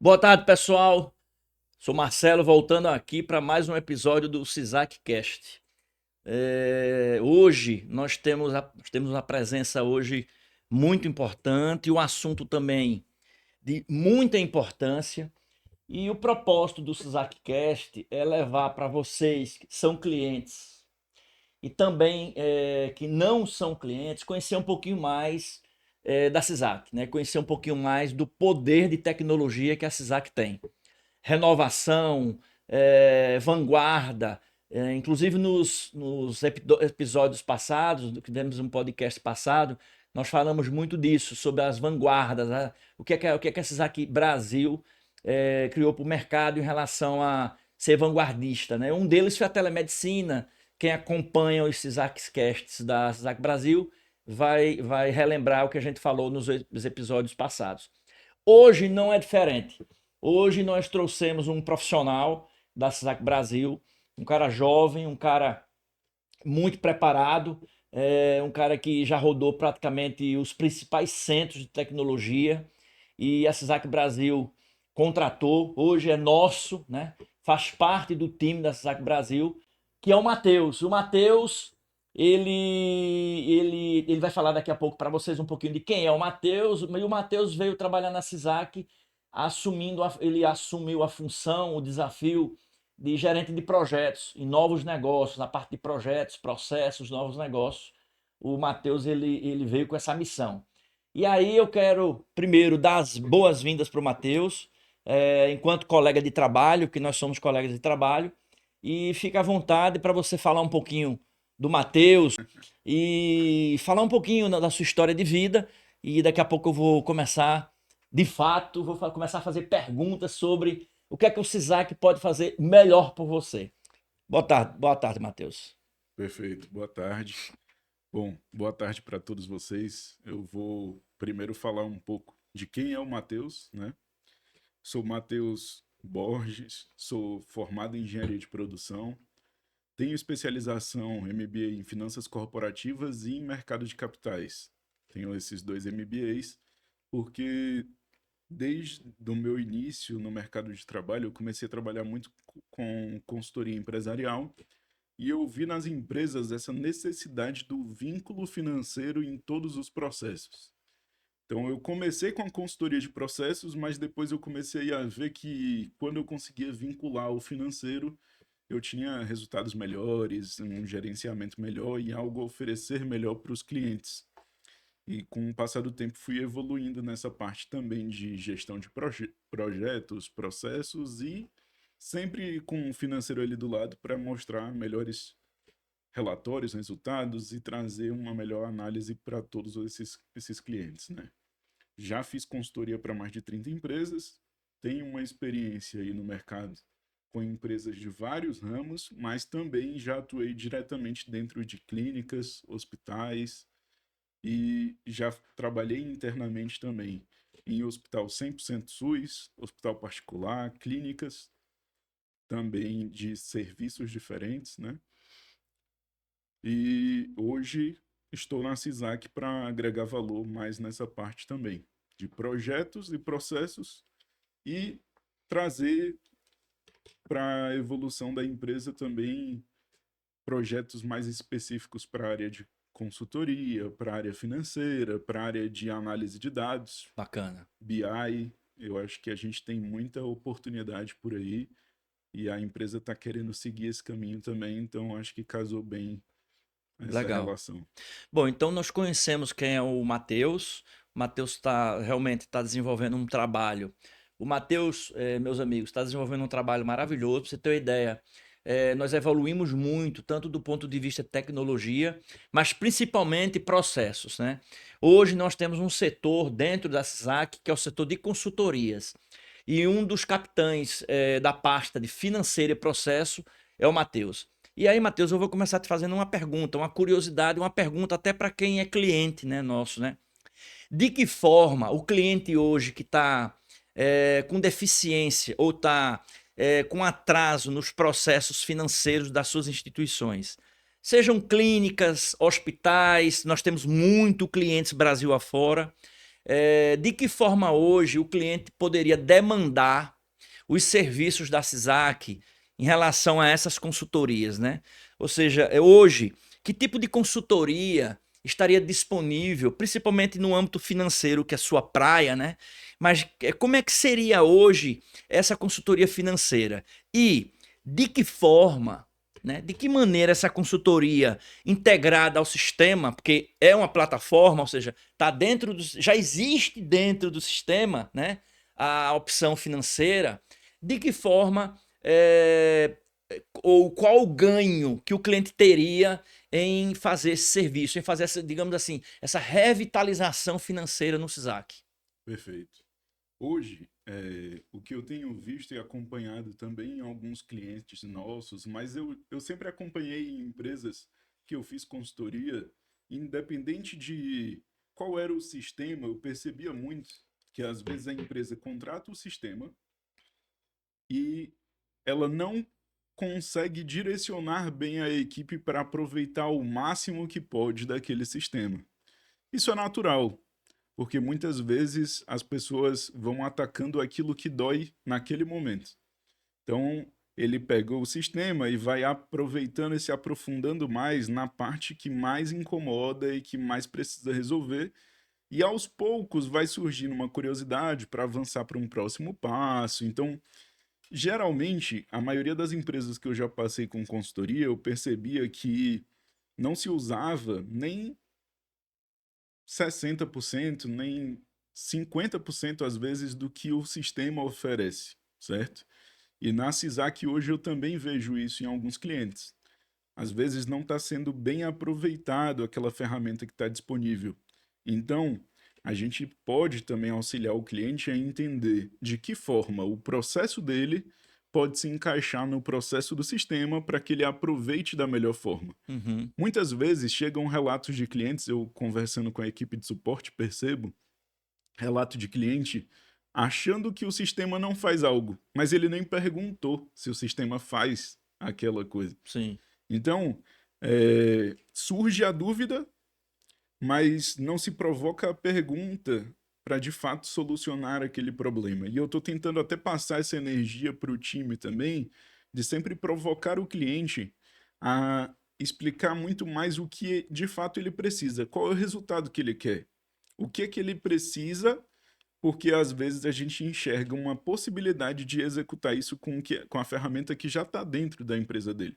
Boa tarde, pessoal. Sou Marcelo, voltando aqui para mais um episódio do Sisac Cast. Hoje nós temos uma presença hoje muito importante e um assunto também de muita importância. E o propósito do Sisac Cast é levar para vocês que são clientes e também que não são clientes, conhecer um pouquinho mais da Sisac, né? Conhecer um pouquinho mais do poder de tecnologia que a Sisac tem. Renovação, vanguarda. Inclusive nos episódios passados, que demos um podcast passado, nós falamos muito disso, sobre as vanguardas, né? O que é que a Sisac Brasil criou para o mercado em relação a ser vanguardista. Né? Um deles foi a telemedicina. Quem acompanha os Sisac Casts da Sisac Brasil vai relembrar o que a gente falou nos episódios passados. Hoje não é diferente. Hoje nós trouxemos um profissional da Sisac Brasil, um cara jovem, um cara muito preparado, um cara que já rodou praticamente os principais centros de tecnologia e a Sisac Brasil contratou, hoje é nosso, né? Faz parte do time da Sisac Brasil, que é o Matheus. O Matheus, ele vai falar daqui a pouco para vocês um pouquinho de quem é o Matheus, e o Matheus veio trabalhar na Sisac, ele assumiu a função, o desafio de gerente de projetos em novos negócios, na parte de projetos, processos, novos negócios. O Matheus ele veio com essa missão. E aí eu quero primeiro dar as boas-vindas para o Matheus, enquanto colega de trabalho, que nós somos colegas de trabalho, e fica à vontade para você falar um pouquinho do Matheus e falar um pouquinho da sua história de vida. E daqui a pouco eu vou começar, de fato, começar a fazer perguntas sobre o que é que o Sisac pode fazer melhor por você. Boa tarde, Matheus. Perfeito, boa tarde. Bom, boa tarde para todos vocês. Eu vou primeiro falar um pouco de quem é o Matheus, né? Sou Matheus Borges, sou formado em engenharia de produção, tenho especialização MBA em finanças corporativas e em mercado de capitais. Tenho esses dois MBAs porque desde o meu início no mercado de trabalho, eu comecei a trabalhar muito com consultoria empresarial e eu vi nas empresas essa necessidade do vínculo financeiro em todos os processos. Então, eu comecei com a consultoria de processos, mas depois eu comecei a ver que quando eu conseguia vincular o financeiro, eu tinha resultados melhores, um gerenciamento melhor e algo a oferecer melhor para os clientes. E com o passar do tempo, fui evoluindo nessa parte também de gestão de projetos, processos e sempre com o financeiro ali do lado para mostrar melhores relatórios, resultados e trazer uma melhor análise para todos esses clientes, né? Já fiz consultoria para mais de 30 empresas, tenho uma experiência aí no mercado com empresas de vários ramos, mas também já atuei diretamente dentro de clínicas, hospitais e já trabalhei internamente também em hospital 100% SUS, hospital particular, clínicas também de serviços diferentes, né? E hoje estou na CISAC para agregar valor mais nessa parte também, de projetos e processos e trazer para a evolução da empresa também projetos mais específicos para a área de consultoria, para a área financeira, para a área de análise de dados, Bacana. BI. Eu acho que a gente tem muita oportunidade por aí e a empresa está querendo seguir esse caminho também, então acho que casou bem essa Legal. relação. Bom, então nós conhecemos quem é o Matheus. O Matheus realmente está desenvolvendo um trabalho. O Matheus, meus amigos, está desenvolvendo um trabalho maravilhoso. Para você ter uma ideia, nós evoluímos muito, tanto do ponto de vista de tecnologia, mas principalmente processos, né? Hoje nós temos um setor dentro da SISAC, que é o setor de consultorias. E um dos capitães da pasta de financeiro e processo é o Matheus. E aí, Matheus, eu vou começar te fazendo uma pergunta, uma curiosidade, uma pergunta até para quem é cliente, né, nosso, né? De que forma o cliente hoje que está com deficiência ou está com atraso nos processos financeiros das suas instituições, sejam clínicas, hospitais, nós temos muito clientes Brasil afora, De que forma hoje o cliente poderia demandar os serviços da CISAC em relação a essas consultorias, né? Ou seja, hoje, que tipo de consultoria estaria disponível, principalmente no âmbito financeiro, que é a sua praia, né? Mas como é que seria hoje essa consultoria financeira? E de que forma, né? De que maneira essa consultoria integrada ao sistema, porque é uma plataforma, ou seja, tá dentro do, já existe dentro do sistema, né? A opção financeira. De que forma ou qual o ganho que o cliente teria em fazer esse serviço, em fazer essa, digamos assim, essa revitalização financeira no CISAC? Perfeito. Hoje, o que eu tenho visto e acompanhado também em alguns clientes nossos, mas eu sempre acompanhei em empresas que eu fiz consultoria, independente de qual era o sistema, eu percebia muito que às vezes a empresa contrata o sistema e ela não consegue direcionar bem a equipe para aproveitar o máximo que pode daquele sistema. Isso é natural, porque muitas vezes as pessoas vão atacando aquilo que dói naquele momento. Então, ele pegou o sistema e vai aproveitando e se aprofundando mais na parte que mais incomoda e que mais precisa resolver. E aos poucos vai surgindo uma curiosidade para avançar para um próximo passo. Então, geralmente, a maioria das empresas que eu já passei com consultoria, eu percebia que não se usava nem 60%, nem 50% às vezes do que o sistema oferece, certo? E na CISAC hoje eu também vejo isso em alguns clientes. Às vezes não está sendo bem aproveitado aquela ferramenta que está disponível. Então, a gente pode também auxiliar o cliente a entender de que forma o processo dele pode se encaixar no processo do sistema para que ele aproveite da melhor forma. Uhum. Muitas vezes chegam relatos de clientes, eu conversando com a equipe de suporte percebo, relato de cliente achando que o sistema não faz algo, mas ele nem perguntou se o sistema faz aquela coisa. Sim. Então, surge a dúvida, mas não se provoca a pergunta para de fato solucionar aquele problema. E eu estou tentando até passar essa energia para o time também, de sempre provocar o cliente a explicar muito mais o que de fato ele precisa, qual é o resultado que ele quer, o que é que ele precisa, porque às vezes a gente enxerga uma possibilidade de executar isso com a ferramenta que já está dentro da empresa dele.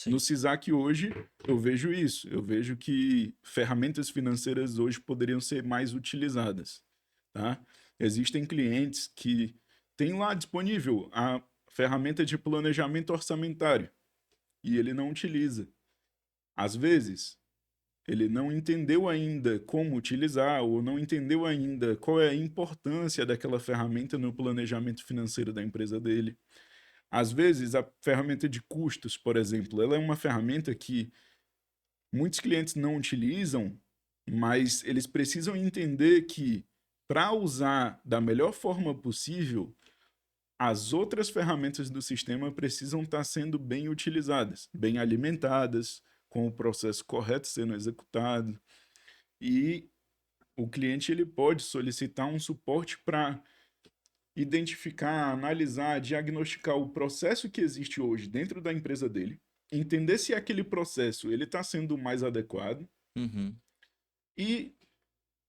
No Sim. CISAC hoje, eu vejo isso. Eu vejo que ferramentas financeiras hoje poderiam ser mais utilizadas. Tá? Existem clientes que têm lá disponível a ferramenta de planejamento orçamentário e ele não utiliza. Às vezes, ele não entendeu ainda como utilizar ou não entendeu ainda qual é a importância daquela ferramenta no planejamento financeiro da empresa dele. Às vezes, a ferramenta de custos, por exemplo, ela é uma ferramenta que muitos clientes não utilizam, mas eles precisam entender que, para usar da melhor forma possível, as outras ferramentas do sistema precisam estar sendo bem utilizadas, bem alimentadas, com o processo correto sendo executado. E o cliente ele pode solicitar um suporte para identificar, analisar, diagnosticar o processo que existe hoje dentro da empresa dele, entender se aquele processo ele está sendo mais adequado Uhum. e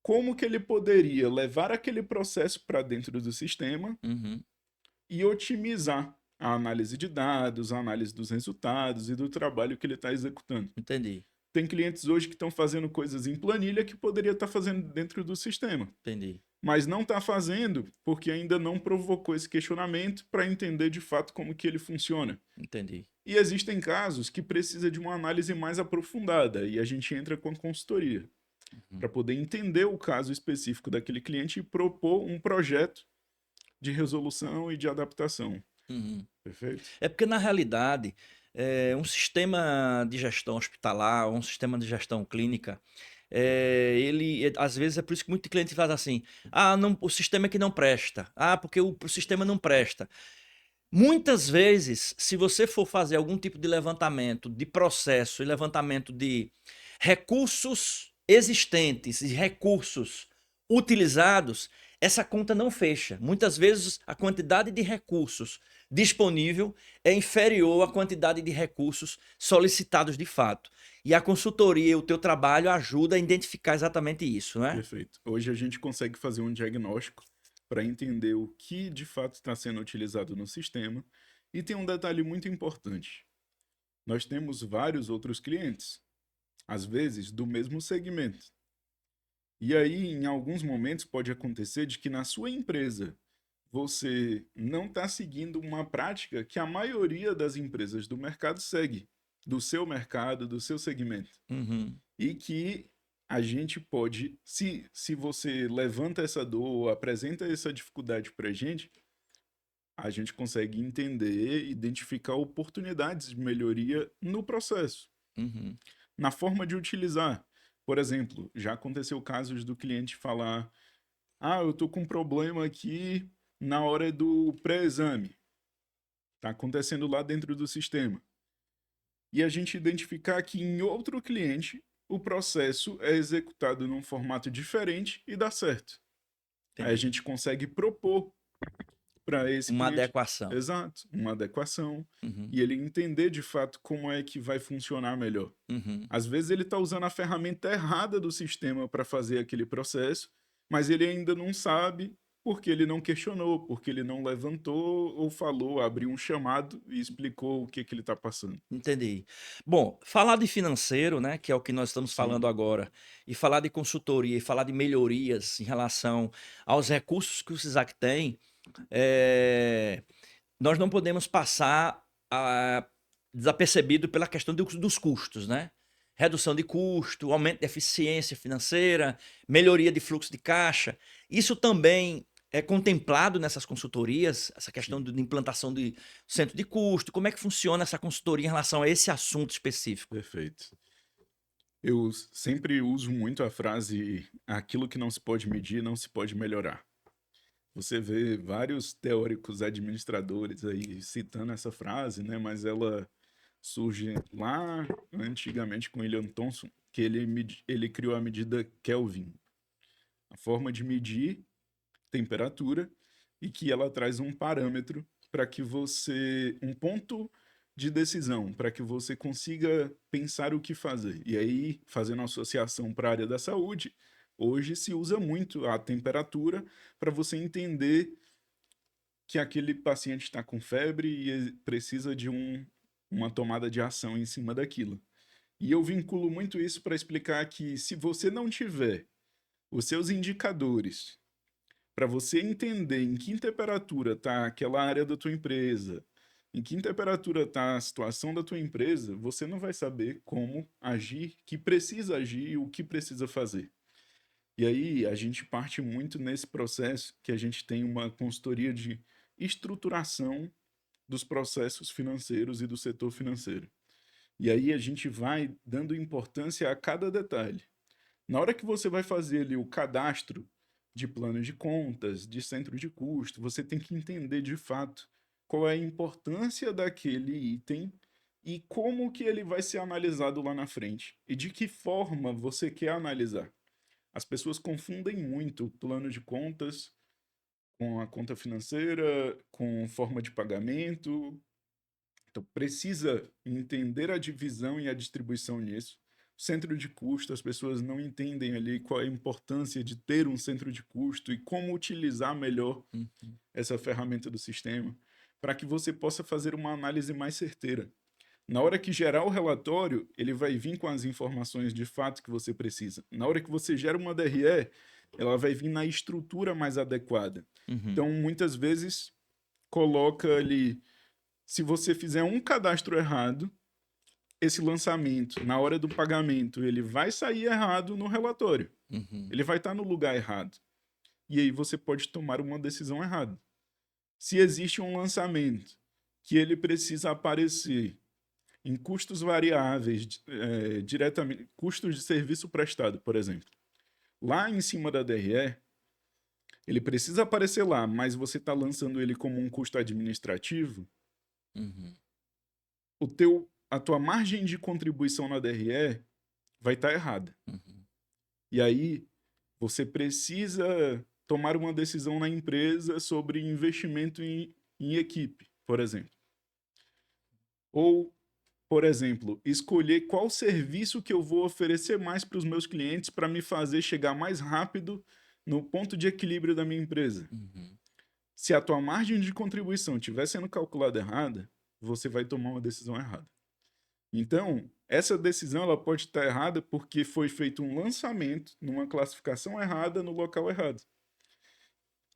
como que ele poderia levar aquele processo para dentro do sistema Uhum. e otimizar a análise de dados, a análise dos resultados e do trabalho que ele está executando. Entendi. Tem clientes hoje que estão fazendo coisas em planilha que poderia estar fazendo dentro do sistema, Entendi. mas não está fazendo porque ainda não provocou esse questionamento para entender de fato como que ele funciona. Entendi. E existem casos que precisa de uma análise mais aprofundada e a gente entra com a consultoria para poder entender o caso específico daquele cliente e propor um projeto de resolução e de adaptação. Uhum. Perfeito? É porque, na realidade, um sistema de gestão hospitalar, um sistema de gestão clínica, às vezes, é por isso que muito cliente faz assim: ah, não, o sistema é que não presta, ah, porque o sistema não presta. Muitas vezes, se você for fazer algum tipo de levantamento de processo e levantamento de recursos existentes e recursos utilizados, essa conta não fecha. Muitas vezes a quantidade de recursos disponível é inferior à quantidade de recursos solicitados de fato. E a consultoria e o teu trabalho ajuda a identificar exatamente isso, né? Perfeito. Hoje a gente consegue fazer um diagnóstico para entender o que de fato está sendo utilizado no sistema. E tem um detalhe muito importante. Nós temos vários outros clientes, às vezes do mesmo segmento. E aí, em alguns momentos, pode acontecer de que na sua empresa você não está seguindo uma prática que a maioria das empresas do mercado segue, do seu mercado, do seu segmento. Uhum. E que a gente pode, se você levanta essa dor, apresenta essa dificuldade para a gente consegue entender, identificar oportunidades de melhoria no processo, Uhum. na forma de utilizar. Por exemplo, já aconteceu casos do cliente falar: ah, eu tô com um problema aqui na hora do pré-exame. Está acontecendo lá dentro do sistema. E a gente identificar que em outro cliente o processo é executado num formato diferente e dá certo. Aí a Entendi. gente consegue propor para esse Uma cliente, adequação. exato, uma adequação Uhum. e ele entender de fato como é que vai funcionar melhor. Uhum. Às vezes ele está usando a ferramenta errada do sistema para fazer aquele processo, mas ele ainda não sabe porque ele não questionou, porque ele não levantou ou falou, abriu um chamado e explicou o que, que ele está passando. Entendi. Bom, falar de financeiro, né, que é o que nós estamos Sim, falando agora, e falar de consultoria e falar de melhorias em relação aos recursos que o SISAC tem, eh, nós não podemos passar desapercebido pela questão dos custos, né? Redução de custo, aumento de eficiência financeira, melhoria de fluxo de caixa. Isso também é contemplado nessas consultorias, essa questão sim, de implantação de centro de custo. Como é que funciona essa consultoria em relação a esse assunto específico? perfeito. Eu sempre uso muito a frase: aquilo que não se pode medir não se pode melhorar. Você vê vários teóricos administradores aí citando essa frase, né? Mas ela surge lá antigamente com William Thomson, que ele criou a medida Kelvin, a forma de medir temperatura e que ela traz um parâmetro para que você, um ponto de decisão, para que você consiga pensar o que fazer. E aí, fazendo associação para a área da saúde, hoje se usa muito a temperatura para você entender que aquele paciente está com febre e precisa de uma tomada de ação em cima daquilo. E eu vinculo muito isso para explicar que se você não tiver os seus indicadores para você entender em que temperatura está aquela área da tua empresa, em que temperatura está a situação da tua empresa, você não vai saber como agir, que precisa agir e o que precisa fazer. E aí a gente parte muito nesse processo que a gente tem uma consultoria de estruturação dos processos financeiros e do setor financeiro. E aí a gente vai dando importância a cada detalhe. Na hora que você vai fazer ali o cadastro de plano de contas, de centro de custo, você tem que entender de fato qual é a importância daquele item e como que ele vai ser analisado lá na frente e de que forma você quer analisar. As pessoas confundem muito o plano de contas com a conta financeira, com forma de pagamento. Então, precisa entender a divisão e a distribuição nisso. Centro de custo, as pessoas não entendem ali qual é a importância de ter um centro de custo e como utilizar melhor Uhum. essa ferramenta do sistema, para que você possa fazer uma análise mais certeira. Na hora que gerar o relatório, ele vai vir com as informações de fato que você precisa. Na hora que você gera uma DRE, ela vai vir na estrutura mais adequada. Uhum. Então, muitas vezes, coloca ali, se você fizer um cadastro errado, esse lançamento, na hora do pagamento, ele vai sair errado no relatório. Uhum. Ele vai estar no lugar errado. E aí você pode tomar uma decisão errada. Se existe um lançamento que ele precisa aparecer em custos variáveis, diretamente, custos de serviço prestado, por exemplo, lá em cima da DRE, ele precisa aparecer lá, mas você está lançando ele como um custo administrativo, Uhum. a tua margem de contribuição na DRE vai estar errada. Uhum. E aí Você precisa tomar uma decisão na empresa sobre investimento em equipe, por exemplo. Ou, por exemplo, escolher qual serviço que eu vou oferecer mais para os meus clientes para me fazer chegar mais rápido no ponto de equilíbrio da minha empresa. Uhum. Se a tua margem de contribuição estiver sendo calculada errada, você vai tomar uma decisão errada. Então, essa decisão ela pode estar errada porque foi feito um lançamento numa classificação errada no local errado.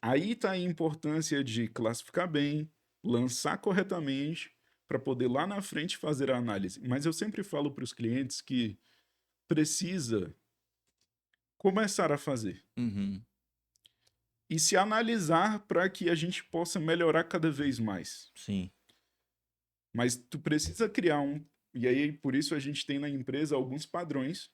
Aí está a importância de classificar bem, lançar corretamente, para poder lá na frente fazer a análise. Mas eu sempre falo para os clientes que precisa começar a fazer Uhum. e se analisar para que a gente possa melhorar cada vez mais. Sim. Mas tu precisa criar um. E aí, por isso, a gente tem na empresa alguns padrões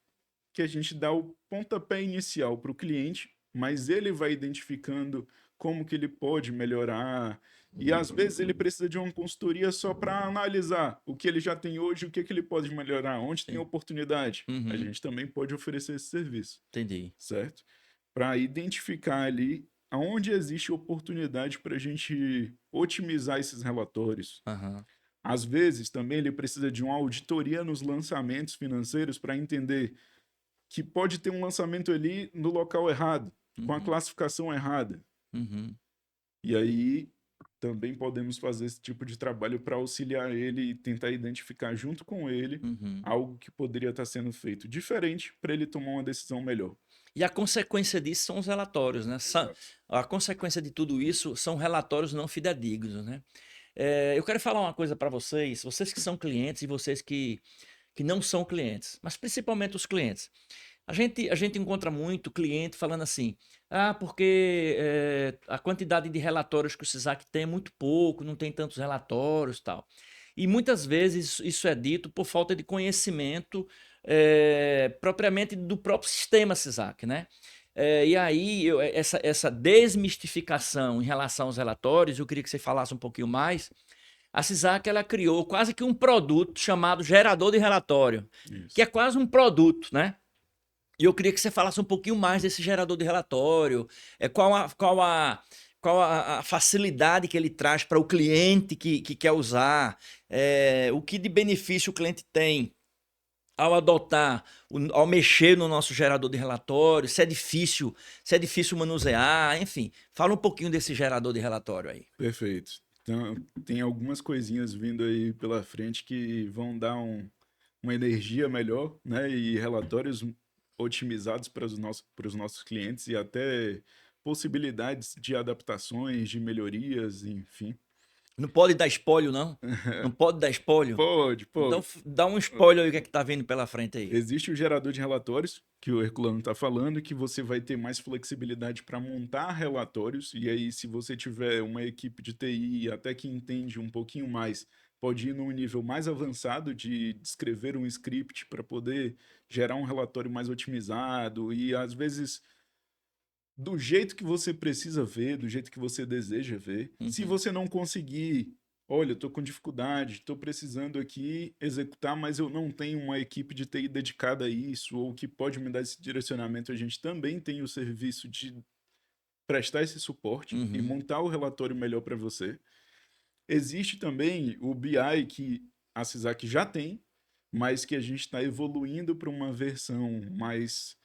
que a gente dá o pontapé inicial para o cliente, mas ele vai identificando como que ele pode melhorar. E às vezes ele precisa de uma consultoria só para analisar o que ele já tem hoje, o que, que ele pode melhorar, onde tem Sim. oportunidade. A Uhum. gente também pode oferecer esse serviço, Entendi. certo? Para identificar ali aonde existe oportunidade para a gente otimizar esses relatórios. Aham. Às vezes também ele precisa de uma auditoria nos lançamentos financeiros para entender que pode ter um lançamento ali no local errado, com a Uhum. classificação errada. Uhum. E aí também podemos fazer esse tipo de trabalho para auxiliar ele e tentar identificar junto com ele Uhum. algo que poderia estar sendo feito diferente para ele tomar uma decisão melhor. E a consequência disso são os relatórios, né? Exato. A consequência de tudo isso são relatórios não fidedignos, né? Eu quero falar uma coisa para vocês, vocês que são clientes e vocês que não são clientes, mas principalmente os clientes. A gente encontra muito cliente falando assim, porque a quantidade de relatórios que o SISAC tem é muito pouco, não tem tantos relatórios e tal. E muitas vezes isso é dito por falta de conhecimento propriamente do próprio sistema SISAC, né? E aí, essa desmistificação em relação aos relatórios, eu queria que você falasse um pouquinho mais. A CISAC ela criou quase que um produto chamado gerador de relatório, que é Isso. quase um produto, né? E eu queria que você falasse um pouquinho mais desse gerador de relatório, qual a facilidade que ele traz para o cliente que quer usar, o que de benefício o cliente tem ao adotar, ao mexer no nosso gerador de relatório, se é difícil manusear, enfim. Fala um pouquinho desse gerador de relatório aí. Perfeito. Então, tem algumas coisinhas vindo aí pela frente que vão dar uma energia melhor, né? E relatórios otimizados para os nossos clientes e até possibilidades de adaptações, de melhorias, enfim. Não pode dar spoiler, não? Não pode dar spoiler? Pode, Então pode. dá um spoiler aí o que é que tá vindo pela frente aí. Existe o gerador de relatórios, que o Herculano está falando, que você vai ter mais flexibilidade para montar relatórios. E aí, se você tiver uma equipe de TI até que entende um pouquinho mais, pode ir num nível mais avançado de descrever um script para poder gerar um relatório mais otimizado e, às vezes, do jeito que você precisa ver, do jeito que você deseja ver. Se Uhum. você não conseguir, olha, estou com dificuldade, estou precisando aqui executar, mas eu não tenho uma equipe de TI dedicada a isso, ou que pode me dar esse direcionamento, a gente também tem o serviço de prestar esse suporte e Uhum. montar o relatório melhor para você. Existe também o BI que a CISAC já tem, mas que a gente está evoluindo para uma versão mais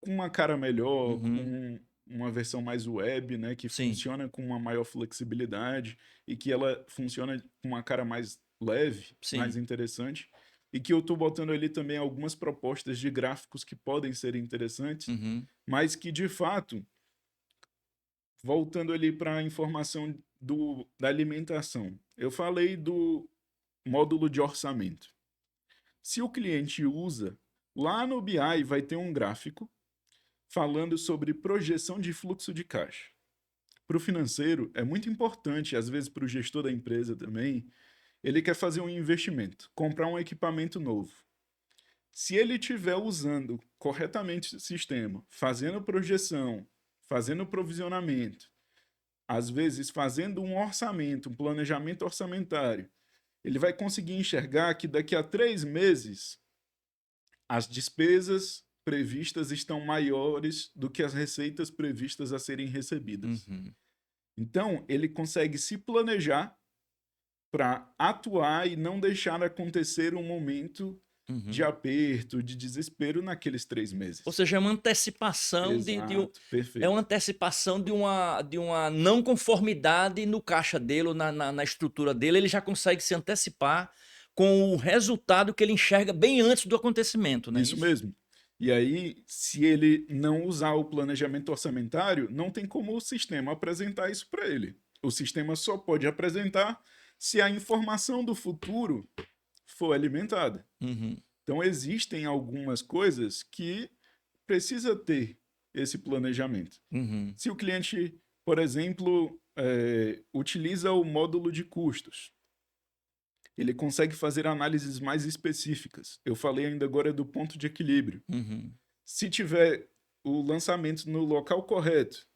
com uma cara melhor, Uhum. com uma versão mais web, né, que Sim, funciona com uma maior flexibilidade e que ela funciona com uma cara mais leve, mais sim. interessante. E que eu estou botando ali também algumas propostas de gráficos que podem ser interessantes, Uhum. mas que de fato, voltando ali para a informação da alimentação, eu falei do módulo de orçamento. Se o cliente usa, lá no BI vai ter um gráfico falando sobre projeção de fluxo de caixa. Para o financeiro, é muito importante, às vezes para o gestor da empresa também, ele quer fazer um investimento, comprar um equipamento novo. Se ele estiver usando corretamente o sistema, fazendo projeção, fazendo provisionamento, às vezes fazendo um orçamento, um planejamento orçamentário, ele vai conseguir enxergar que daqui a 3 meses as despesas previstas estão maiores do que as receitas previstas a serem recebidas. Uhum. Então, ele consegue se planejar para atuar e não deixar acontecer um momento de Uhum. aperto, de desespero naqueles 3 meses. Ou seja, é uma antecipação Exato, é perfeito. uma antecipação de uma não conformidade no caixa dele, ou na estrutura dele. Ele já consegue se antecipar com o resultado que ele enxerga bem antes do acontecimento, não é Isso isso? mesmo. E aí, se ele não usar o planejamento orçamentário, não tem como o sistema apresentar isso para ele. O sistema só pode apresentar se a informação do futuro for alimentada. Uhum. Então, existem algumas coisas que precisa ter esse planejamento. Uhum. Se o cliente, por exemplo, utiliza o módulo de custos, ele consegue fazer análises mais específicas. Eu falei ainda agora do ponto de equilíbrio. Uhum. Se tiver o lançamento no local correto,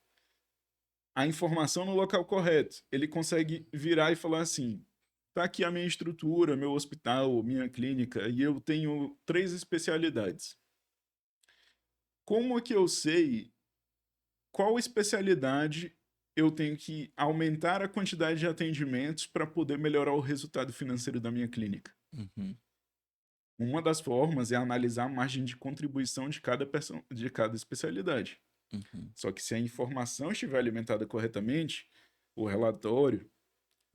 a informação no local correto, ele consegue virar e falar assim: tá aqui a minha estrutura, meu hospital, minha clínica, e eu tenho 3 especialidades. Como é que eu sei qual especialidade eu tenho que aumentar a quantidade de atendimentos para poder melhorar o resultado financeiro da minha clínica? Uhum. Uma das formas é analisar a margem de contribuição de cada especialidade. Uhum. Só que se a informação estiver alimentada corretamente, o relatório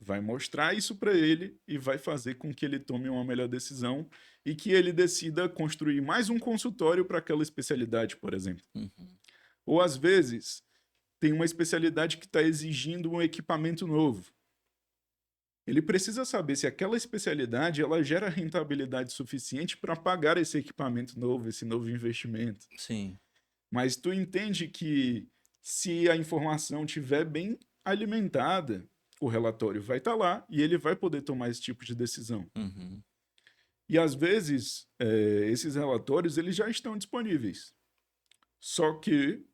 vai mostrar isso para ele e vai fazer com que ele tome uma melhor decisão e que ele decida construir mais um consultório para aquela especialidade, por exemplo. Uhum. Ou às vezes tem uma especialidade que está exigindo um equipamento novo. Ele precisa saber se aquela especialidade ela gera rentabilidade suficiente para pagar esse equipamento novo, esse novo investimento. Sim. Mas tu entende que se a informação estiver bem alimentada, o relatório vai estar lá e ele vai poder tomar esse tipo de decisão. Uhum. E às vezes, esses relatórios eles já estão disponíveis. Só que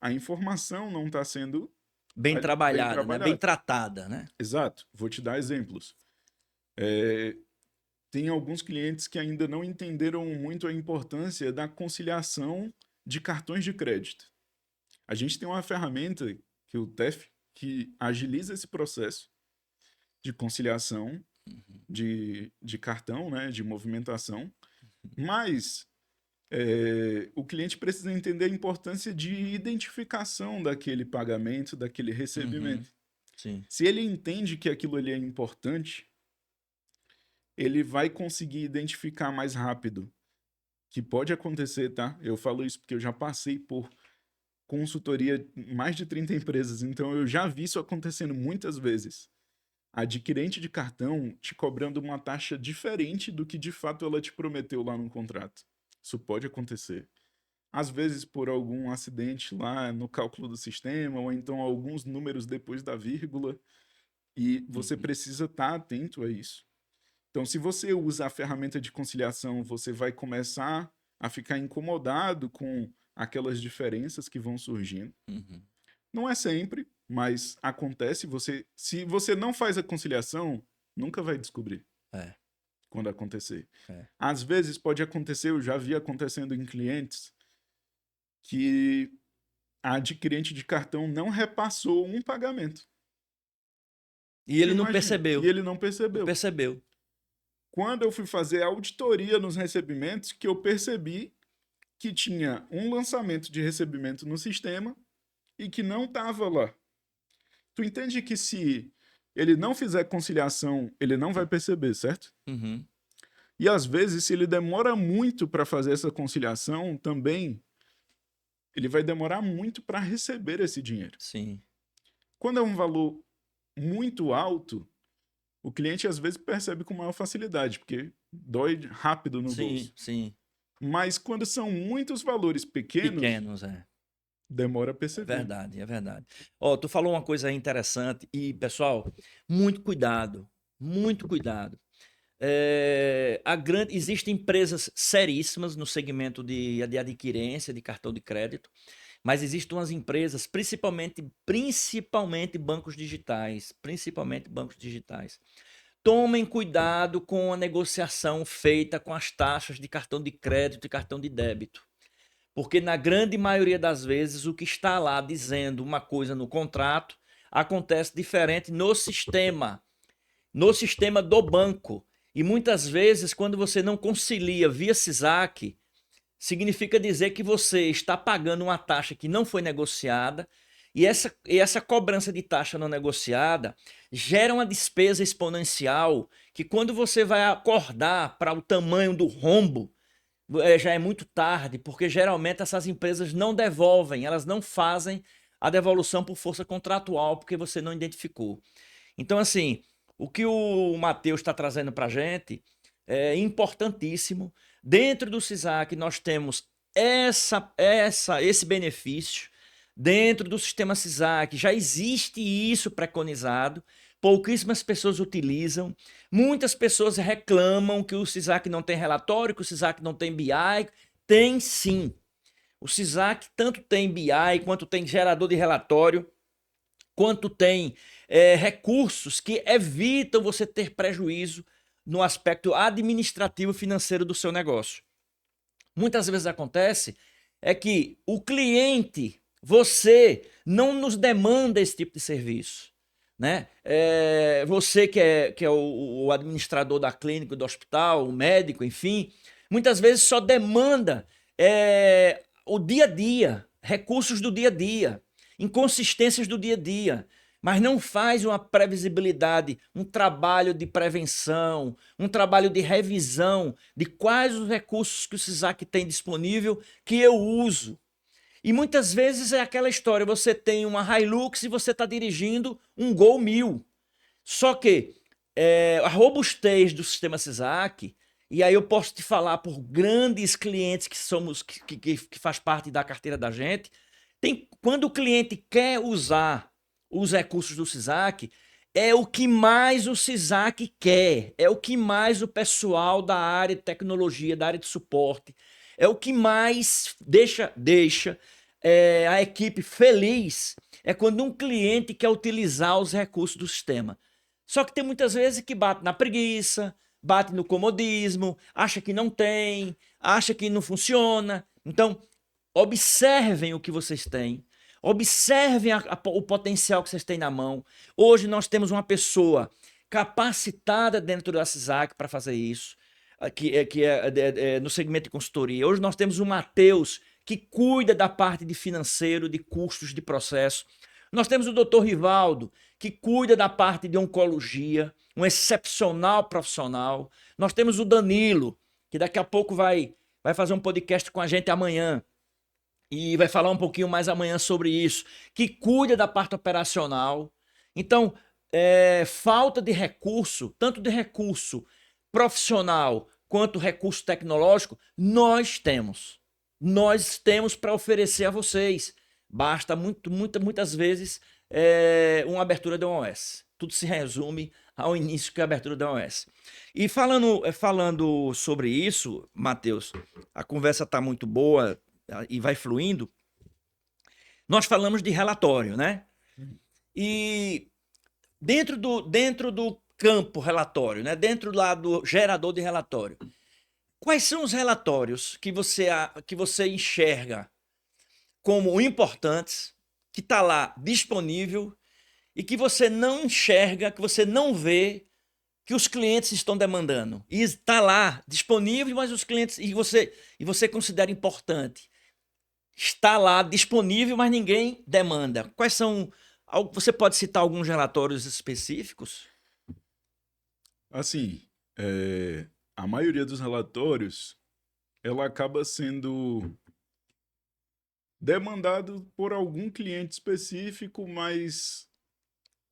a informação não está sendo Bem bem trabalhada, né? Bem trabalhada. tratada, né? Exato. Vou te dar exemplos. Tem alguns clientes que ainda não entenderam muito a importância da conciliação de cartões de crédito. A gente tem uma ferramenta, que é o TEF, que agiliza esse processo de conciliação Uhum. de cartão, né, de movimentação, mas o cliente precisa entender a importância de identificação daquele pagamento, daquele Uhum. recebimento. Sim. Se ele entende que aquilo ali é importante, ele vai conseguir identificar mais rápido. Que pode acontecer, tá? Eu falo isso porque eu já passei por consultoria em mais de 30 empresas, então eu já vi isso acontecendo muitas vezes. A adquirente de cartão te cobrando uma taxa diferente do que de fato ela te prometeu lá no contrato. Isso pode acontecer. Às vezes por algum acidente lá no cálculo do sistema, ou então alguns números depois da vírgula, e você Uhum. precisa estar atento a isso. Então, se você usa a ferramenta de conciliação, você vai começar a ficar incomodado com aquelas diferenças que vão surgindo. Uhum. Não é sempre, mas acontece. Se você não faz a conciliação, nunca vai descobrir É. quando acontecer. É. Às vezes pode acontecer, eu já vi acontecendo em clientes, que a adquirente de cartão não repassou um pagamento. E Tu ele não imagina? E percebeu. ele não Não percebeu. percebeu. Quando eu fui fazer a auditoria nos recebimentos, que eu percebi que tinha um lançamento de recebimento no sistema e que não estava lá. Tu entende que se ele não fizer conciliação, ele não vai perceber, certo? Uhum. E às vezes, se ele demora muito para fazer essa conciliação, também ele vai demorar muito para receber esse dinheiro. Sim. Quando é um valor muito alto, o cliente às vezes percebe com maior facilidade, porque dói rápido no Sim, bolso. sim. Mas quando são muitos valores pequenos, Pequenos, é. demora a É perceber. verdade, é verdade. Ó, tu falou uma coisa aí interessante e, pessoal, muito cuidado, muito cuidado. Existem empresas seríssimas no segmento de adquirência de cartão de crédito, mas existem umas empresas, principalmente bancos digitais. Tomem cuidado com a negociação feita com as taxas de cartão de crédito e cartão de débito. Porque na grande maioria das vezes o que está lá dizendo uma coisa no contrato acontece diferente no sistema do banco. E muitas vezes, quando você não concilia via CISAC, significa dizer que você está pagando uma taxa que não foi negociada, e essa cobrança de taxa não negociada gera uma despesa exponencial que, quando você vai acordar para o tamanho do rombo, já é muito tarde, porque geralmente essas empresas não devolvem, elas não fazem a devolução por força contratual, porque você não identificou. Então, assim, o que o Matheus está trazendo para a gente é importantíssimo. Dentro do CISAC, nós temos esse benefício. Dentro do sistema CISAC, já existe isso preconizado. Pouquíssimas pessoas utilizam. Muitas pessoas reclamam que o CISAC não tem relatório, que o CISAC não tem BI. Tem sim. O CISAC tanto tem BI, quanto tem gerador de relatório, quanto tem recursos que evitam você ter prejuízo no aspecto administrativo financeiro do seu negócio. Muitas vezes acontece que o cliente, você, não nos demanda esse tipo de serviço. Né? Você que é o administrador da clínica, do hospital, o médico, enfim, muitas vezes só demanda o dia a dia, recursos do dia a dia, inconsistências do dia a dia, mas não faz uma previsibilidade, um trabalho de prevenção, um trabalho de revisão de quais os recursos que o CISAC tem disponível que eu uso. E muitas vezes é aquela história, você tem uma Hilux e você está dirigindo um Gol 1000. Só que a robustez do sistema CISAC, e aí eu posso te falar por grandes clientes que faz parte da carteira da gente, quando o cliente quer usar os recursos do CISAC, é o que mais o CISAC quer, é o que mais o pessoal da área de tecnologia, da área de suporte, é o que mais deixa a equipe feliz, é quando um cliente quer utilizar os recursos do sistema. Só que tem muitas vezes que bate na preguiça, bate no comodismo, acha que não tem, acha que não funciona. Então, observem o que vocês têm, observem o potencial que vocês têm na mão. Hoje nós temos uma pessoa capacitada dentro da CISAC para fazer isso, no segmento de consultoria. Hoje nós temos o Matheus, que cuida da parte de financeiro, de custos, de processo. Nós temos o Dr. Rivaldo, que cuida da parte de oncologia, um excepcional profissional. Nós temos o Danilo, que daqui a pouco vai fazer um podcast com a gente amanhã e vai falar um pouquinho mais amanhã sobre isso, que cuida da parte operacional. Então, falta de recurso, tanto de recurso profissional quanto recurso tecnológico, nós temos. Nós temos para oferecer a vocês. Basta muitas vezes uma abertura da OS. Tudo se resume ao início, que é a abertura da OS. E falando sobre isso, Matheus, a conversa está muito boa e vai fluindo. Nós falamos de relatório, né? E dentro do campo relatório, né? Dentro lá do gerador de relatório, quais são os relatórios que você enxerga como importantes, que está lá disponível e que você não enxerga, que você não vê, que os clientes estão demandando? E está lá disponível, mas os clientes e você considera importante. Está lá disponível, mas ninguém demanda. Quais são? Você pode citar alguns relatórios específicos? Assim, a maioria dos relatórios, ela acaba sendo demandado por algum cliente específico, mas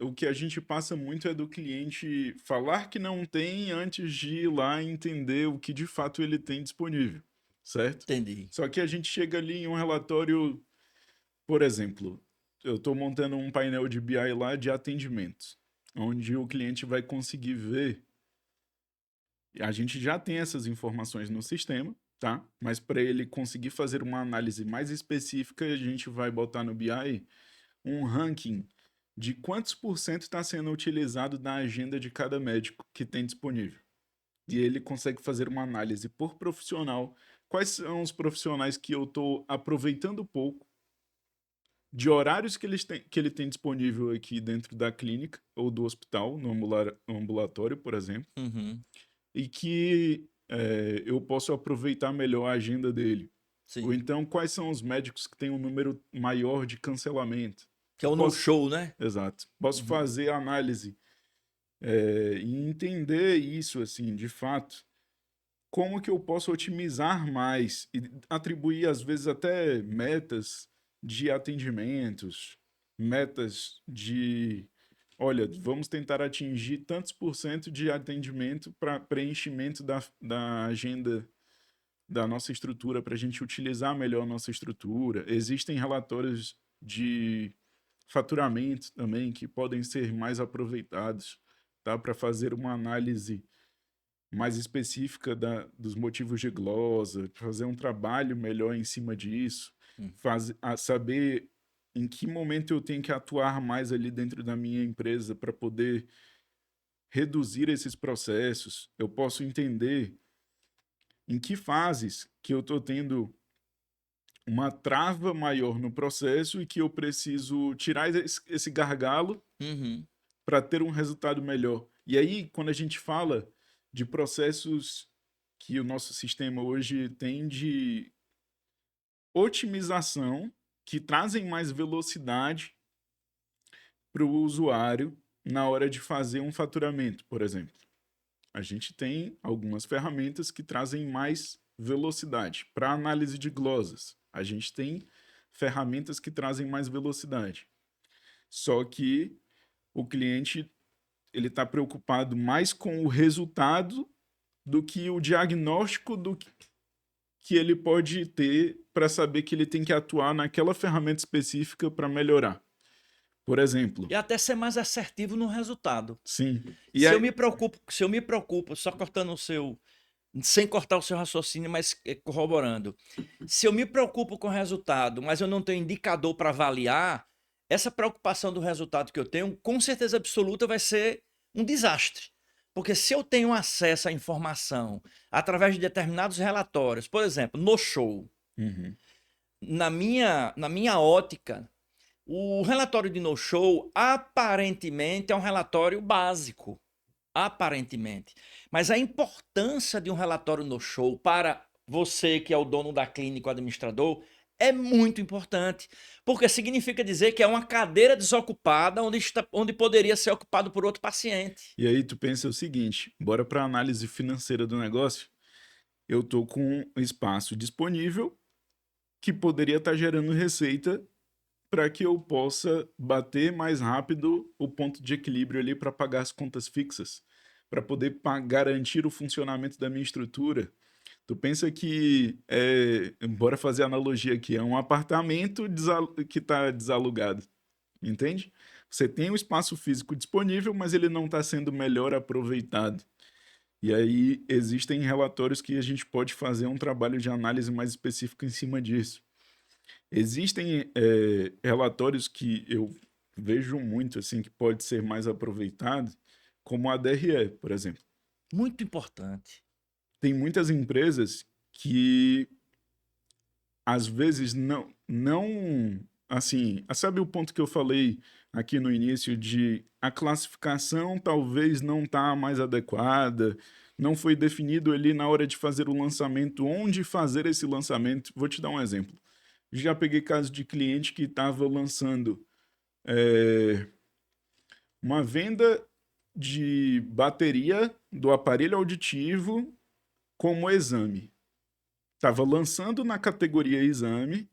o que a gente passa muito é do cliente falar que não tem antes de ir lá e entender o que de fato ele tem disponível, certo? Entendi. Só que a gente chega ali em um relatório, por exemplo, eu estou montando um painel de BI lá de atendimentos, onde o cliente vai conseguir ver. A gente já tem essas informações no sistema, tá? Mas para ele conseguir fazer uma análise mais específica, a gente vai botar no BI um ranking de quantos por cento está sendo utilizado na agenda de cada médico que tem disponível. E ele consegue fazer uma análise por profissional quais são os profissionais que eu estou aproveitando pouco, de horários que ele tem disponível aqui dentro da clínica ou do hospital, no ambulatório, por exemplo, Uhum. e que eu posso aproveitar melhor a agenda dele. Ou Sim. então, quais são os médicos que têm um número maior de cancelamento? Que é o no-show, né? Exato. Posso Uhum. fazer análise e entender isso, assim, de fato. Como que eu posso otimizar mais e atribuir, às vezes, até metas de atendimentos, metas de, olha, vamos tentar atingir tantos por cento de atendimento para preenchimento da agenda da nossa estrutura, para a gente utilizar melhor a nossa estrutura. Existem relatórios de faturamento também que podem ser mais aproveitados, tá? Para fazer uma análise mais específica dos motivos de glosa, fazer um trabalho melhor em cima disso, Hum. saber em que momento eu tenho que atuar mais ali dentro da minha empresa para poder reduzir esses processos. Eu posso entender em que fases que eu estou tendo uma trava maior no processo e que eu preciso tirar esse gargalo Uhum. para ter um resultado melhor. E aí, quando a gente fala de processos que o nosso sistema hoje tem de otimização, que trazem mais velocidade para o usuário na hora de fazer um faturamento, por exemplo. A gente tem algumas ferramentas que trazem mais velocidade. Para análise de glosas, a gente tem ferramentas que trazem mais velocidade. Só que o cliente ele está preocupado mais com o resultado do que o diagnóstico que ele pode ter para saber que ele tem que atuar naquela ferramenta específica para melhorar. Por exemplo, E até ser mais assertivo no resultado. sim. E aí, Se eu me preocupo, só cortando o seu, sem cortar o seu raciocínio, mas corroborando. Se eu me preocupo com o resultado, mas eu não tenho indicador para avaliar, essa preocupação do resultado que eu tenho, com certeza absoluta, vai ser um desastre. Porque se eu tenho acesso à informação através de determinados relatórios, por exemplo, no show, uhum, na minha ótica, o relatório de no-show aparentemente é um relatório básico. Aparentemente. Mas a importância de um relatório no-show para você que é o dono da clínica, o administrador, é muito importante. Porque significa dizer que é uma cadeira desocupada onde poderia ser ocupado por outro paciente. e aí tu pensa o seguinte, bora para a análise financeira do negócio. Eu tô com um espaço disponível que poderia estar gerando receita para que eu possa bater mais rápido o ponto de equilíbrio ali para pagar as contas fixas, para poder garantir o funcionamento da minha estrutura. Tu pensa que, bora fazer analogia aqui, é um apartamento que está desalugado, entende? Você tem um espaço físico disponível, mas ele não está sendo melhor aproveitado. E aí existem relatórios que a gente pode fazer um trabalho de análise mais específico em cima disso. Existem relatórios que eu vejo muito assim que pode ser mais aproveitado, como a DRE, por exemplo. Muito importante. Tem muitas empresas que às vezes não assim, sabe o ponto que eu falei aqui no início de a classificação talvez não está mais adequada, não foi definido ali na hora de fazer o lançamento, onde fazer esse lançamento. Vou te dar um exemplo. Já peguei caso de cliente que estava lançando uma venda de bateria do aparelho auditivo como exame. Estava lançando na categoria exame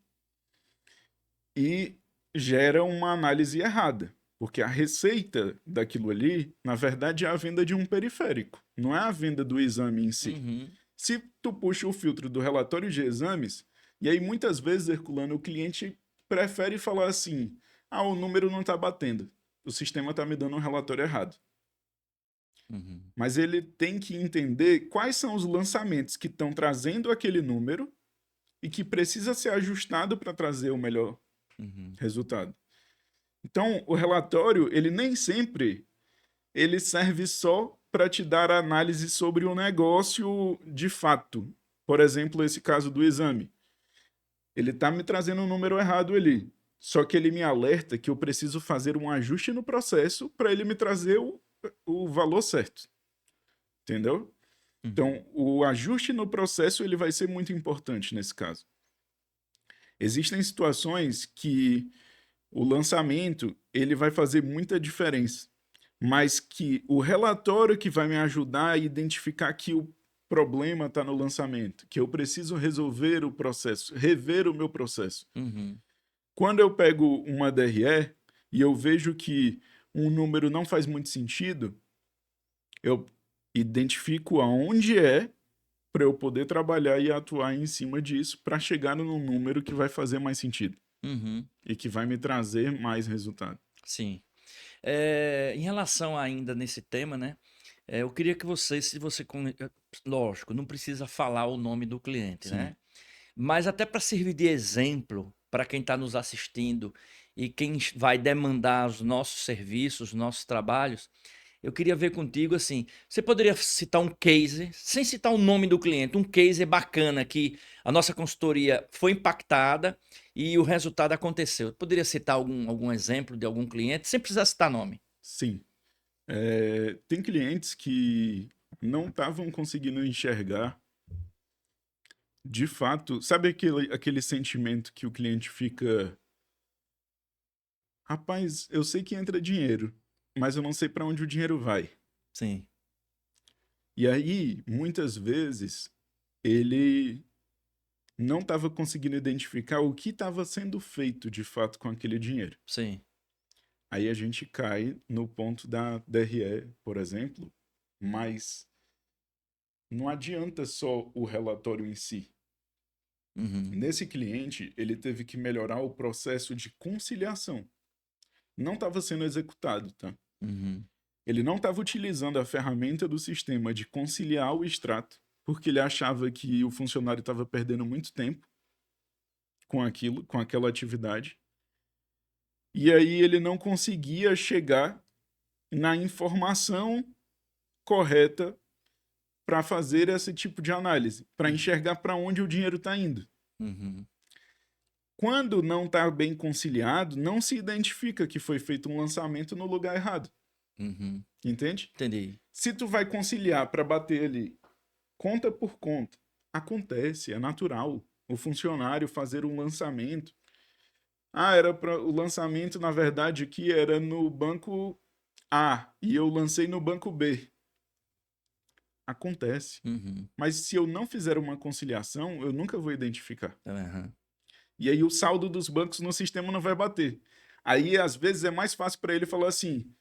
e gera uma análise errada, porque a receita daquilo ali, na verdade, é a venda de um periférico, não é a venda do exame em si. Uhum. Se tu puxa o filtro do relatório de exames, e aí muitas vezes, Herculano, o cliente prefere falar assim, o número não está batendo, o sistema está me dando um relatório errado. Uhum. Mas ele tem que entender quais são os lançamentos que estão trazendo aquele número e que precisa ser ajustado para trazer o melhor resultado. Então, o relatório, ele nem sempre ele serve só para te dar análise sobre o negócio de fato. Por exemplo, esse caso do exame. Ele está me trazendo um número errado ali. Só que ele me alerta que eu preciso fazer um ajuste no processo para ele me trazer o valor certo. Entendeu? Então, o ajuste no processo ele vai ser muito importante nesse caso. Existem situações que o lançamento ele vai fazer muita diferença, mas que o relatório que vai me ajudar a identificar que o problema está no lançamento, que eu preciso resolver o processo, rever o meu processo. Uhum. Quando eu pego uma DRE e eu vejo que um número não faz muito sentido, eu identifico aonde é para eu poder trabalhar e atuar em cima disso para chegar num número que vai fazer mais sentido Uhum. e que vai me trazer mais resultado. Sim. Em relação ainda nesse tema, né? Eu queria que você, se você, lógico, não precisa falar o nome do cliente, Sim. né? Mas até para servir de exemplo para quem está nos assistindo e quem vai demandar os nossos serviços, os nossos trabalhos, eu queria ver contigo assim, você poderia citar um case, sem citar o nome do cliente, um case bacana que a nossa consultoria foi impactada e o resultado aconteceu. Poderia citar algum exemplo de algum cliente, sem precisar citar nome. Sim. Tem clientes que não estavam conseguindo enxergar de fato. Sabe aquele sentimento que o cliente fica. Rapaz, eu sei que entra dinheiro, mas eu não sei para onde o dinheiro vai. Sim, E aí, muitas vezes, ele não estava conseguindo identificar o que estava sendo feito de fato com aquele dinheiro. sim. Aí a gente cai no ponto da DRE, por exemplo, mas não adianta só o relatório em si. Uhum, Nesse cliente, ele teve que melhorar o processo de conciliação. Não estava sendo executado, tá? uhum, Ele não estava utilizando a ferramenta do sistema de conciliar o extrato, porque ele achava que o funcionário estava perdendo muito tempo com aquilo, com aquela atividade. E aí ele não conseguia chegar na informação correta para fazer esse tipo de análise, para enxergar para onde o dinheiro está indo. uhum, Quando não está bem conciliado, não se identifica que foi feito um lançamento no lugar errado. uhum. Entende? Entendi. Se tu vai conciliar para bater ali conta por conta, acontece, é natural. O funcionário fazer um lançamento. Ah, era para o lançamento, na verdade, aqui era no banco A e eu lancei no banco B. Acontece. Uhum. Mas se eu não fizer uma conciliação, eu nunca vou identificar. Aham. E aí o saldo dos bancos no sistema não vai bater. Aí, às vezes, é mais fácil para ele falar assim: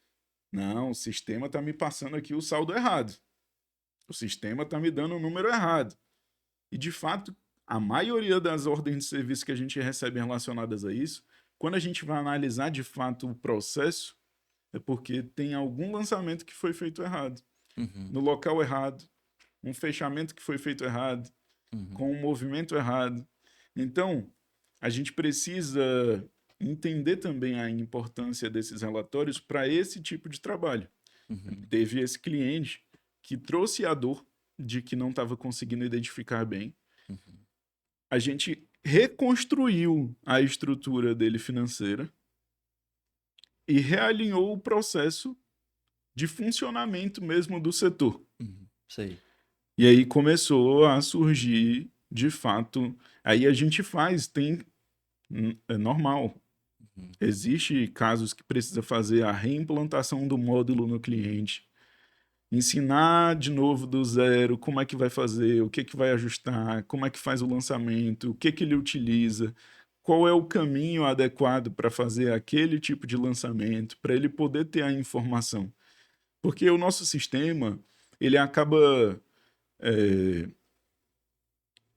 não, o sistema está me passando aqui o saldo errado. O sistema está me dando o número errado. E, de fato, a maioria das ordens de serviço que a gente recebe relacionadas a isso, quando a gente vai analisar de fato o processo, é porque tem algum lançamento que foi feito errado, Uhum. no local errado, um fechamento que foi feito errado, Uhum. com um movimento errado. Então, a gente precisa entender também a importância desses relatórios para esse tipo de trabalho. Uhum. Teve esse cliente que trouxe a dor de que não estava conseguindo identificar bem. Uhum. A gente reconstruiu a estrutura dele financeira e realinhou o processo de funcionamento mesmo do setor. Uhum. Sei. E aí começou a surgir, de fato, aí a gente faz, é normal. Uhum. Existe casos que precisa fazer a reimplantação do módulo no cliente, ensinar de novo do zero como é que vai fazer, o que que vai ajustar, como é que faz o lançamento, o que que ele utiliza, qual é o caminho adequado para fazer aquele tipo de lançamento, para ele poder ter a informação. Porque o nosso sistema, ele acaba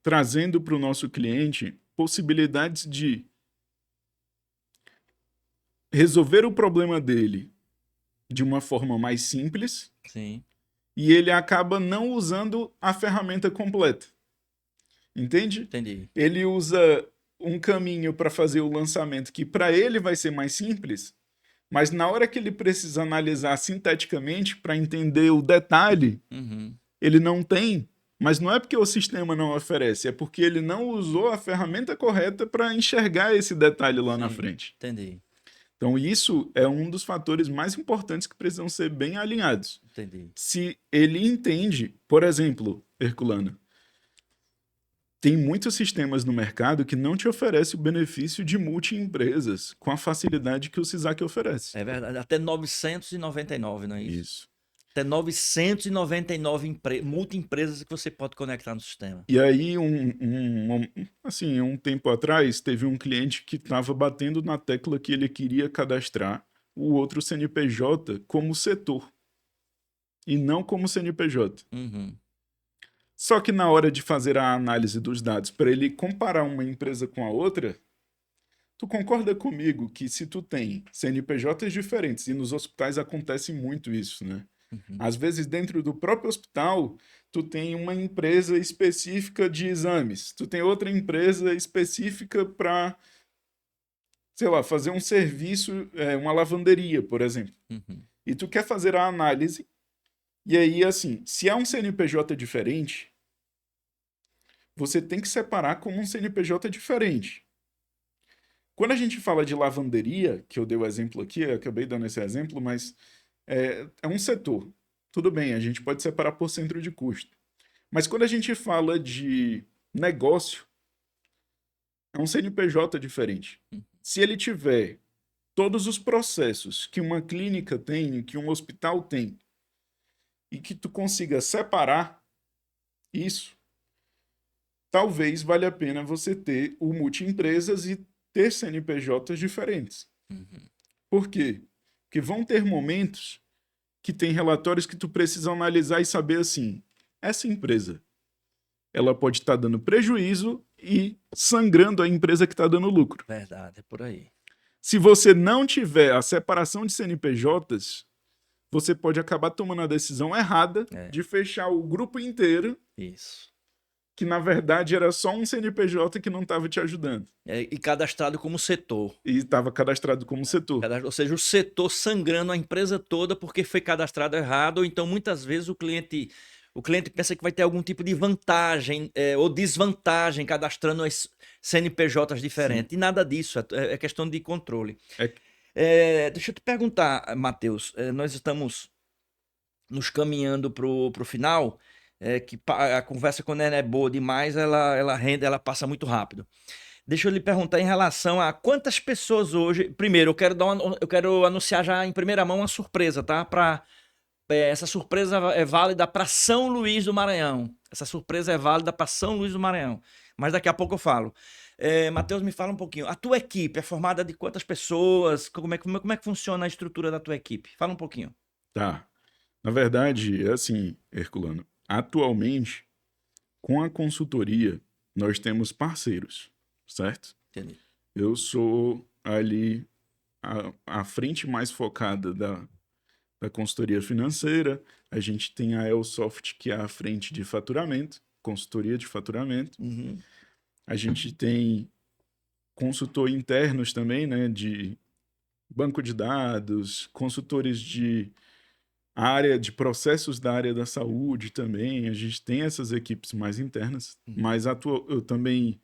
trazendo para o nosso cliente possibilidades de resolver o problema dele de uma forma mais simples Sim. e ele acaba não usando a ferramenta completa. Entende? Entendi. Ele usa um caminho para fazer o lançamento que para ele vai ser mais simples, mas na hora que ele precisa analisar sinteticamente para entender o detalhe, Uhum. ele não tem. Mas não é porque o sistema não oferece, é porque ele não usou a ferramenta correta para enxergar esse detalhe lá na Sim, frente. entendi, Então, isso é um dos fatores mais importantes que precisam ser bem alinhados. entendi. Se ele entende, por exemplo, Herculano, tem muitos sistemas no mercado que não te oferecem o benefício de multi-empresas com a facilidade que o CISAC oferece. É verdade, até 999, não é isso? Isso. Até 999 multi-empresas que você pode conectar no sistema. E aí, assim, um tempo atrás, teve um cliente que estava batendo na tecla que ele queria cadastrar o outro CNPJ como setor e não como CNPJ. Uhum. Só que na hora de fazer a análise dos dados para ele comparar uma empresa com a outra, tu concorda comigo que se tu tem CNPJs diferentes, e nos hospitais acontece muito isso, né? Uhum. Às vezes, dentro do próprio hospital, tu tem uma empresa específica de exames, tu tem outra empresa específica para, sei lá, fazer um serviço, uma lavanderia, por exemplo. Uhum. E tu quer fazer a análise, e aí, assim, se é um CNPJ diferente, você tem que separar como um CNPJ diferente. Quando a gente fala de lavanderia, que eu dei o exemplo aqui, eu acabei dando esse exemplo, mas é um setor. Tudo bem, a gente pode separar por centro de custo. Mas quando a gente fala de negócio, é um CNPJ diferente. Se ele tiver todos os processos que uma clínica tem, que um hospital tem, e que tu consiga separar isso, talvez valha a pena você ter o multi-empresas e ter CNPJs diferentes. Uhum. Por quê? Porque vão ter momentos que tem relatórios que tu precisa analisar e saber assim, essa empresa, ela pode estar dando prejuízo e sangrando a empresa que está dando lucro. Verdade, é por aí. Se você não tiver a separação de CNPJs, você pode acabar tomando a decisão errada de fechar o grupo inteiro, Isso. que na verdade era só um CNPJ que não estava te ajudando. E cadastrado como setor. E estava cadastrado como setor. Ou seja, o setor sangrando a empresa toda porque foi cadastrado errado, ou então muitas vezes o cliente pensa que vai ter algum tipo de vantagem ou desvantagem cadastrando as CNPJs diferentes. Sim. E nada disso, é questão de controle. É- Deixa eu te perguntar, Matheus, nós estamos nos caminhando para o final, a conversa quando ela é boa demais, ela rende, ela passa muito rápido. Deixa eu lhe perguntar em relação a quantas pessoas hoje. Primeiro, eu quero anunciar já em primeira mão uma surpresa, tá? Essa surpresa é válida para São Luís do Maranhão. Essa surpresa é válida para São Luís do Maranhão. Mas daqui a pouco eu falo. Matheus, me fala um pouquinho. A tua equipe é formada de quantas pessoas? Como é que funciona a estrutura da tua equipe? Fala um pouquinho. Tá. Na verdade, é assim, Herculano. Atualmente, com a consultoria, nós temos parceiros, certo? Entendi. Eu sou ali a frente mais focada da consultoria financeira. A gente tem a Elsoft, que é a frente de faturamento, consultoria de faturamento. Uhum. A gente tem consultor internos também, né, de banco de dados, consultores de área de processos da área da saúde também. A gente tem essas equipes mais internas, mas eu também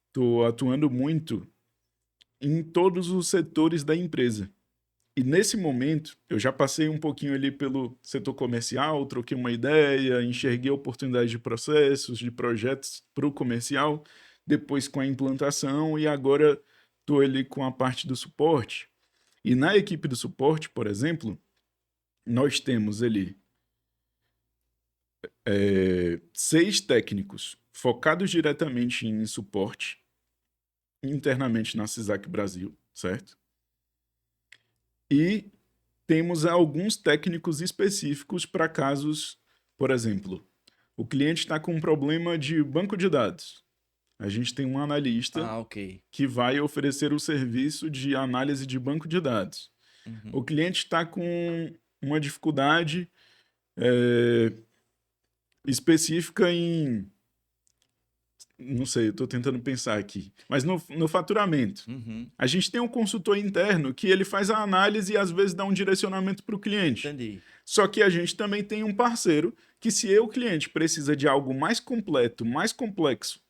estou atuando muito em todos os setores da empresa. E nesse momento, eu já passei um pouquinho ali pelo setor comercial, troquei uma ideia, enxerguei oportunidades de processos, de projetos para o comercial, depois com a implantação e agora estou ali com a parte do suporte. E na equipe do suporte, por exemplo, nós temos ali 6 técnicos focados diretamente em suporte internamente na CISAC Brasil, certo? E temos alguns técnicos específicos para casos, por exemplo, o cliente está com um problema de banco de dados. A gente tem um analista que vai oferecer o serviço de análise de banco de dados. Uhum. O cliente está com uma dificuldade específica em... Não sei, eu estou tentando pensar aqui. Mas no faturamento. Uhum. A gente tem um consultor interno que ele faz a análise e às vezes dá um direcionamento para o cliente. Entendi. Só que a gente também tem um parceiro que se o cliente precisa de algo mais completo, mais complexo,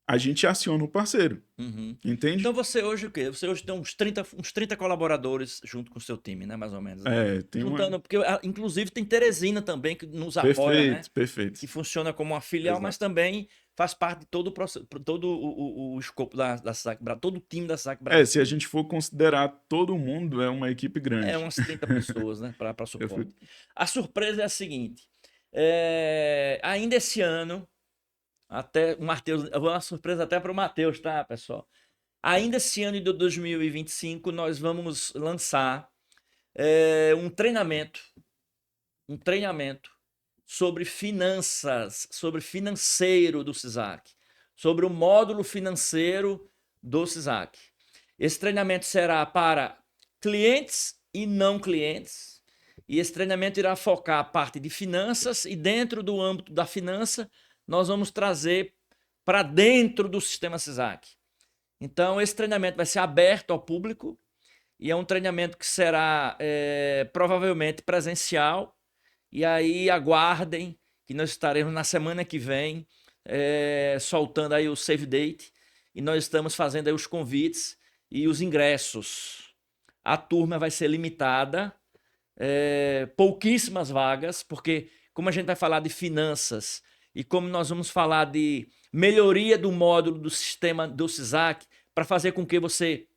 a gente aciona o parceiro, Uhum. entende? Então você hoje o quê? Você hoje tem uns 30 colaboradores junto com o seu time, né? Mais ou menos, né? Tem uma... Juntando, porque inclusive tem Teresina também que nos apoia, né? Perfeito, perfeito. Que funciona como uma filial, mas Exato. também faz parte de todo o processo, todo o escopo da SAC, todo o time da SAC Brasil. Se a gente for considerar todo mundo, é uma equipe grande. É umas 30 pessoas, né? Para suporte. Perfeito. A surpresa é a seguinte: ainda esse ano, até o Matheus, eu vou dar uma surpresa até para o Matheus, tá, pessoal? Ainda esse ano de 2025, nós vamos lançar um treinamento sobre finanças, sobre financeiro do CISAC, sobre o módulo financeiro do CISAC. Esse treinamento será para clientes e não clientes, e esse treinamento irá focar a parte de finanças, e dentro do âmbito da finança, nós vamos trazer para dentro do sistema CISAC. Então, esse treinamento vai ser aberto ao público, e é um treinamento que será provavelmente presencial. E aí aguardem que nós estaremos na semana que vem soltando aí o save date, e nós estamos fazendo aí os convites e os ingressos. A turma vai ser limitada, pouquíssimas vagas, porque como a gente vai falar de finanças e como nós vamos falar de melhoria do módulo do sistema do CISAC para fazer com que você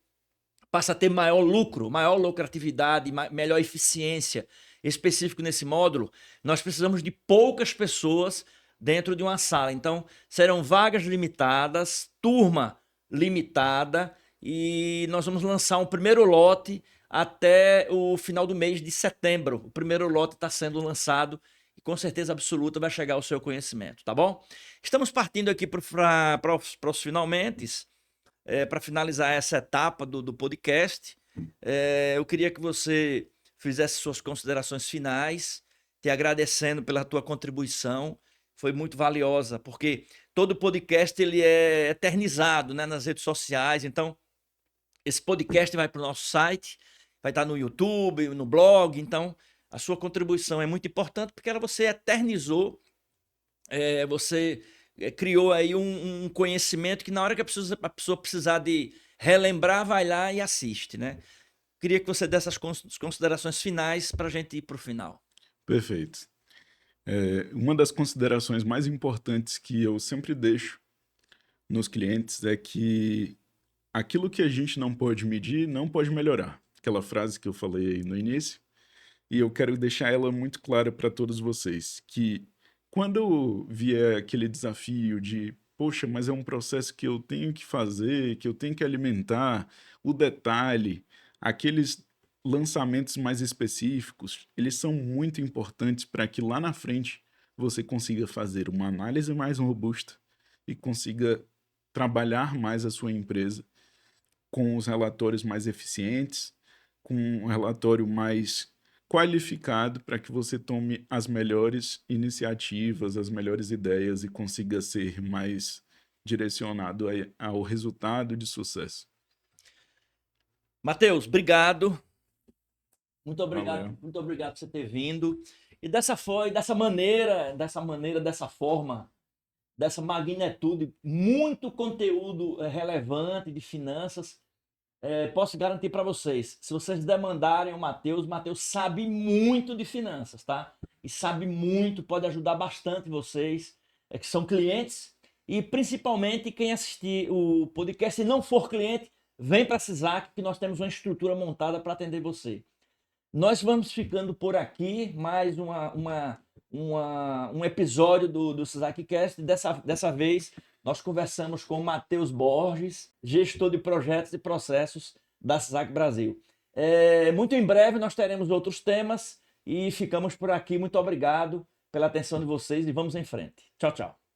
passe a ter maior lucro, maior lucratividade, melhor eficiência específico nesse módulo, nós precisamos de poucas pessoas dentro de uma sala. Então, serão vagas limitadas, turma limitada, e nós vamos lançar um primeiro lote até o final do mês de setembro. O primeiro lote está sendo lançado e com certeza absoluta vai chegar ao seu conhecimento, tá bom? Estamos partindo aqui para os finalmente, para finalizar essa etapa do podcast. Eu queria que você fizesse suas considerações finais, te agradecendo pela tua contribuição, foi muito valiosa, porque todo podcast ele é eternizado, né, nas redes sociais. Então, esse podcast vai para o nosso site, vai estar no YouTube, no blog. Então, a sua contribuição é muito importante, porque você eternizou, você criou aí um conhecimento que na hora que a pessoa precisar de relembrar, vai lá e assiste, né? Queria que você desse as considerações finais para a gente ir para o final. Perfeito. Uma das considerações mais importantes que eu sempre deixo nos clientes é que aquilo que a gente não pode medir, não pode melhorar. Aquela frase que eu falei aí no início. E eu quero deixar ela muito clara para todos vocês, que quando vier aquele desafio de, poxa, mas é um processo que eu tenho que fazer, que eu tenho que alimentar, o detalhe, aqueles lançamentos mais específicos, eles são muito importantes para que lá na frente você consiga fazer uma análise mais robusta e consiga trabalhar mais a sua empresa com os relatórios mais eficientes, com um relatório mais qualificado para que você tome as melhores iniciativas, as melhores ideias e consiga ser mais direcionado ao resultado de sucesso. Matheus, obrigado. Muito Valeu. muito obrigado por você ter vindo. E dessa maneira, dessa forma, dessa magnitude, muito conteúdo relevante de finanças. Posso garantir para vocês, se vocês demandarem o Matheus sabe muito de finanças, tá? E sabe muito, pode ajudar bastante vocês, que são clientes, e principalmente quem assistir o podcast e não for cliente, vem para a CISAC, que nós temos uma estrutura montada para atender você. Nós vamos ficando por aqui, mais um episódio do CISACcast. Dessa vez, nós conversamos com o Matheus Borges, gestor de projetos e processos da CISAC Brasil. Muito em breve nós teremos outros temas e ficamos por aqui. Muito obrigado pela atenção de vocês e vamos em frente. Tchau, tchau.